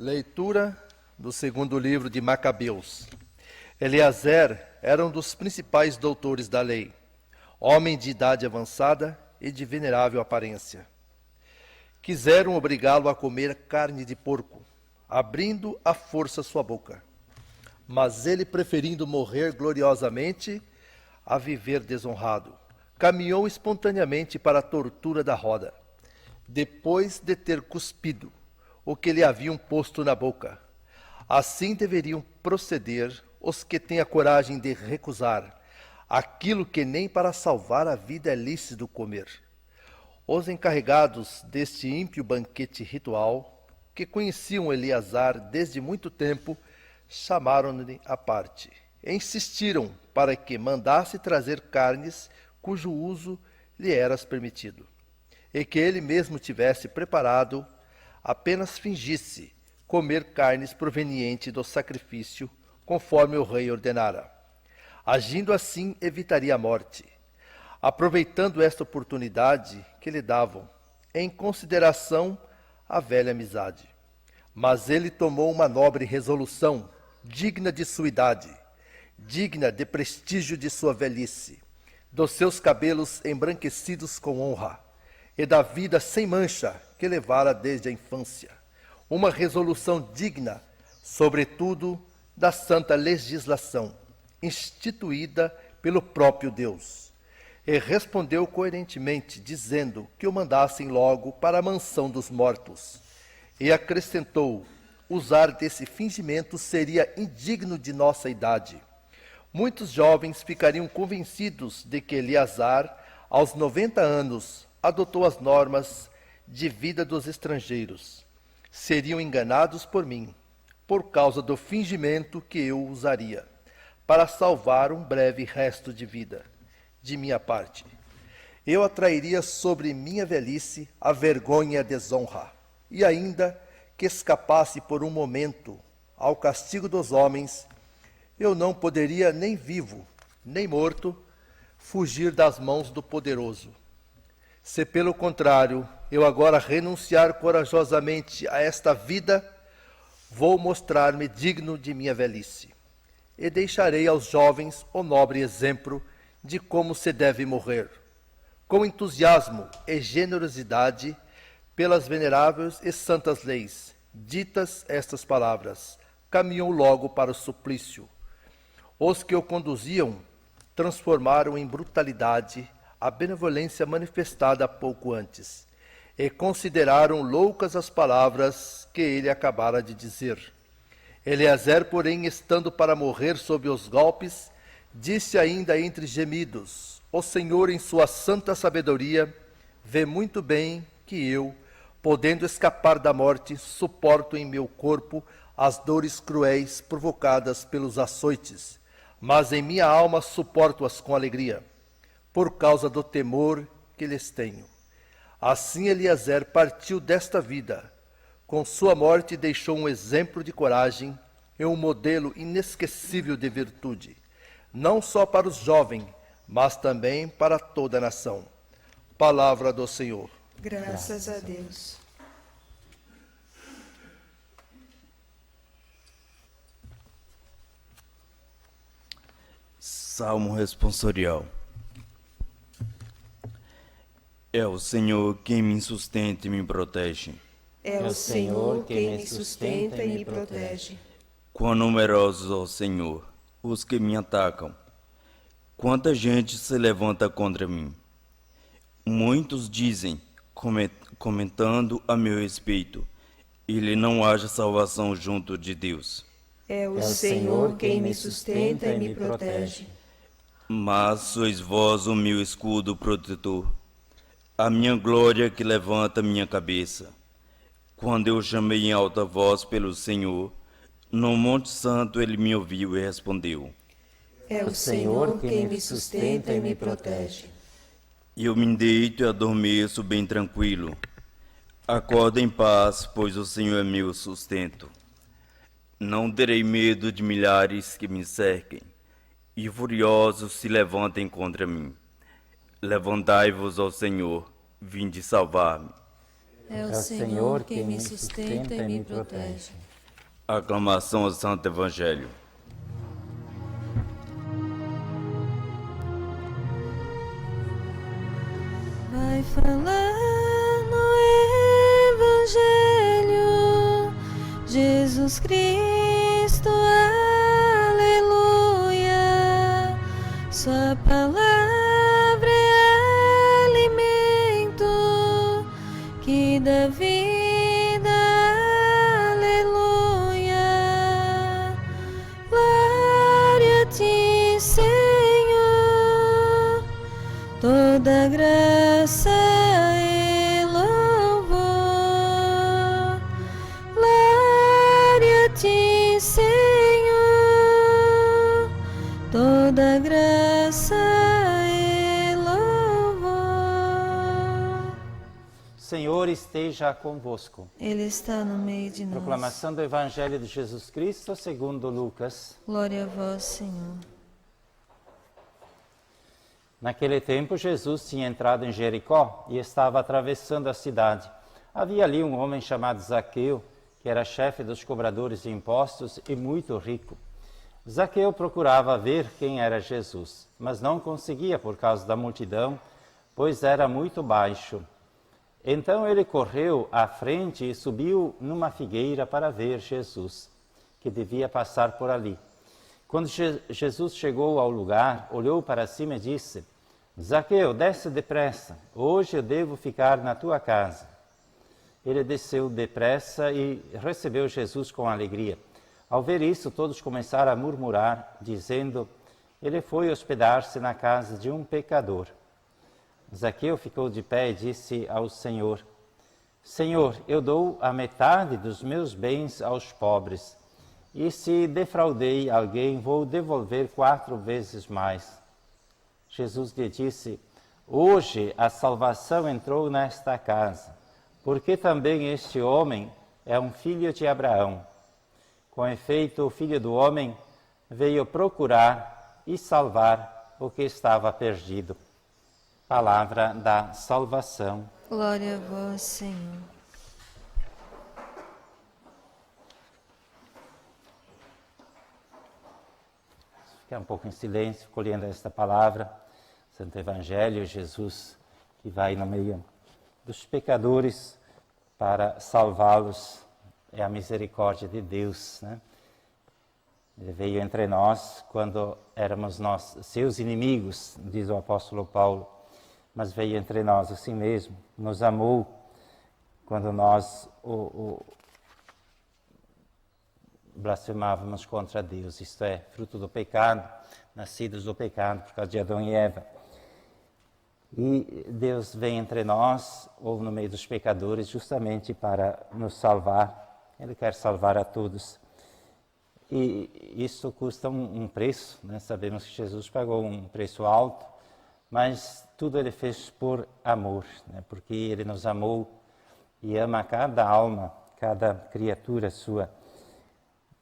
Leitura do segundo livro de Macabeus. Eleazer era um dos principais doutores da lei, homem de idade avançada e de venerável aparência. Quiseram obrigá-lo a comer carne de porco, abrindo à força sua boca. Mas ele, preferindo morrer gloriosamente a viver desonrado, caminhou espontaneamente para a tortura da roda, depois de ter cuspido o que lhe haviam posto na boca. Assim deveriam proceder os que têm a coragem de recusar aquilo que nem para salvar a vida é lícito comer. Os encarregados deste ímpio banquete ritual, que conheciam Eleazar desde muito tempo, chamaram-no à parte e insistiram para que mandasse trazer carnes cujo uso lhe era permitido, e que ele mesmo tivesse preparado, apenas fingisse comer carnes provenientes do sacrifício, conforme o rei ordenara. Agindo assim, evitaria a morte. Aproveitando esta oportunidade que lhe davam, em consideração a velha amizade. Mas ele tomou uma nobre resolução, digna de sua idade, digna de prestígio de sua velhice, dos seus cabelos embranquecidos com honra, e da vida sem mancha que levara desde a infância. Uma resolução digna, sobretudo, da santa legislação, instituída pelo próprio Deus. E respondeu coerentemente, dizendo que o mandassem logo para a mansão dos mortos. E acrescentou: usar desse fingimento seria indigno de nossa idade. Muitos jovens ficariam convencidos de que Eleazar, aos 90 anos, adotou as normas de vida dos estrangeiros. Seriam enganados por mim, por causa do fingimento que eu usaria, para salvar um breve resto de vida. De minha parte, eu atrairia sobre minha velhice a vergonha e a desonra, e ainda que escapasse por um momento ao castigo dos homens, eu não poderia, nem vivo, nem morto, fugir das mãos do poderoso. Se, pelo contrário, eu agora renunciar corajosamente a esta vida, vou mostrar-me digno de minha velhice, e deixarei aos jovens o nobre exemplo de como se deve morrer, com entusiasmo e generosidade, pelas veneráveis e santas leis. Ditas estas palavras, caminhou logo para o suplício. Os que o conduziam transformaram em brutalidade a benevolência manifestada pouco antes, e consideraram loucas as palavras que ele acabara de dizer. Eleazer, porém, estando para morrer sob os golpes, disse ainda entre gemidos: o Senhor, em sua santa sabedoria, vê muito bem que eu, podendo escapar da morte, suporto em meu corpo as dores cruéis provocadas pelos açoites, mas em minha alma suporto-as com alegria, por causa do temor que lhes tenho. Assim Eleazer partiu desta vida. Com sua morte deixou um exemplo de coragem e um modelo inesquecível de virtude, não só para os jovens, mas também para toda a nação. Palavra do Senhor. Graças a Deus. Salmo responsorial. É o Senhor quem me sustenta e me protege. É o Senhor quem me sustenta e me protege. Quão numerosos, ó Senhor, os que me atacam. Quanta gente se levanta contra mim. Muitos dizem, comentando a meu respeito, ele não haja salvação junto de Deus. É o Senhor quem me sustenta e me protege. Mas sois vós o meu escudo protetor, a minha glória que levanta minha cabeça. Quando eu chamei em alta voz pelo Senhor, no Monte Santo ele me ouviu e respondeu. É o Senhor quem me sustenta e me protege. Eu me deito e adormeço bem tranquilo. Acordo em paz, pois o Senhor é meu sustento. Não terei medo de milhares que me cerquem, e furiosos se levantem contra mim. Levantai-vos, ó Senhor, vinde salvar-me. É o Senhor quem me sustenta e me protege. Aclamação ao Santo Evangelho. Vai falar no Evangelho, Jesus Cristo, aleluia. Sua palavra é alimento que dá vida, aleluia. Glória a ti, Senhor, toda graça e louvor. Glória a ti, Senhor, toda graça e louvor. Senhor esteja convosco. Ele está no meio de nós. Proclamação do Evangelho de Jesus Cristo segundo Lucas. Glória a vós, Senhor. Naquele tempo, Jesus tinha entrado em Jericó e estava atravessando a cidade. Havia ali um homem chamado Zaqueu, que era chefe dos cobradores de impostos e muito rico. Zaqueu procurava ver quem era Jesus, mas não conseguia por causa da multidão, pois era muito baixo. Então ele correu à frente e subiu numa figueira para ver Jesus, que devia passar por ali. Quando Jesus chegou ao lugar, olhou para cima e disse: Zaqueu, desce depressa, hoje eu devo ficar na tua casa. Ele desceu depressa e recebeu Jesus com alegria. Ao ver isso, todos começaram a murmurar, dizendo: ele foi hospedar-se na casa de um pecador. Zaqueu ficou de pé e disse ao Senhor: Senhor, eu dou a metade dos meus bens aos pobres. E se defraudei alguém, vou devolver 4 vezes mais. Jesus lhe disse: hoje a salvação entrou nesta casa, porque também este homem é um filho de Abraão. Com efeito, o Filho do Homem veio procurar e salvar o que estava perdido. Palavra da salvação. Glória a vós, Senhor. Ficar um pouco em silêncio, colhendo esta palavra, Santo Evangelho, Jesus que vai no meio dos pecadores para salvá-los, é a misericórdia de Deus, né? Ele veio entre nós quando éramos nós seus inimigos, diz o apóstolo Paulo, mas veio entre nós assim mesmo, nos amou quando nós blasfemávamos contra Deus, isto é, fruto do pecado, nascidos do pecado por causa de Adão e Eva. E Deus vem entre nós, ou no meio dos pecadores, justamente para nos salvar. Ele quer salvar a todos. E isso custa um preço, né? Sabemos que Jesus pagou um preço alto, mas tudo ele fez por amor, né? Porque ele nos amou e ama cada alma, cada criatura sua,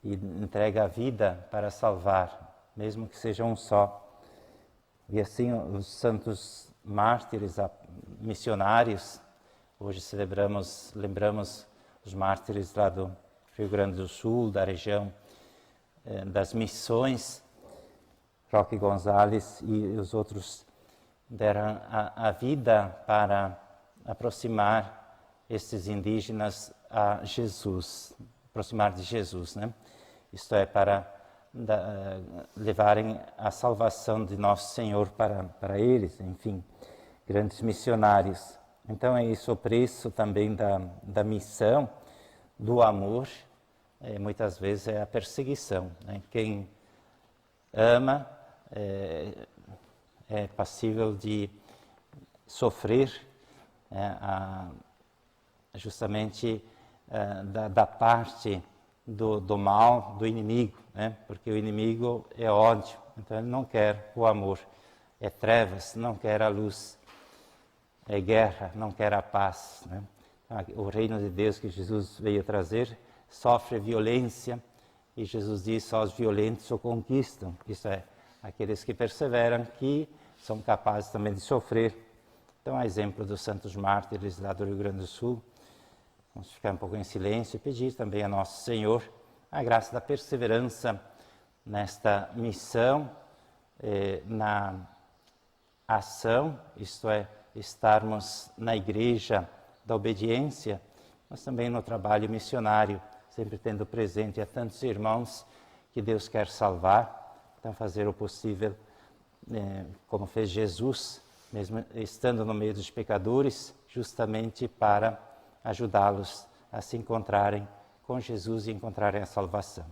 e entrega a vida para salvar, mesmo que seja um só. E assim os santos mártires, missionários, hoje lembramos os mártires lá do Rio Grande do Sul, da região das missões, Roque Gonzalez e os outros deram a vida para aproximar esses indígenas a Jesus, aproximar de Jesus, né? Isto é, para levarem a salvação de Nosso Senhor para eles, enfim, grandes missionários. Então é isso o preço também da missão, do amor, muitas vezes é a perseguição, né? Quem ama é passível de sofrer justamente da parte do mal, do inimigo, né? Porque o inimigo é ódio, então ele não quer o amor, é trevas, não quer a luz, é guerra, não quer a paz, né? O reino de Deus que Jesus veio trazer sofre violência e Jesus diz: só os violentos o conquistam, isso é, aqueles que perseveram, que são capazes também de sofrer. Então, a exemplo dos santos mártires lá do Rio Grande do Sul, vamos ficar um pouco em silêncio e pedir também a Nosso Senhor a graça da perseverança nesta missão, na ação, isto é, estarmos na igreja da obediência, mas também no trabalho missionário, sempre tendo presente a tantos irmãos que Deus quer salvar, então fazer o possível, como fez Jesus, mesmo estando no meio dos pecadores, justamente para ajudá-los a se encontrarem com Jesus e encontrarem a salvação.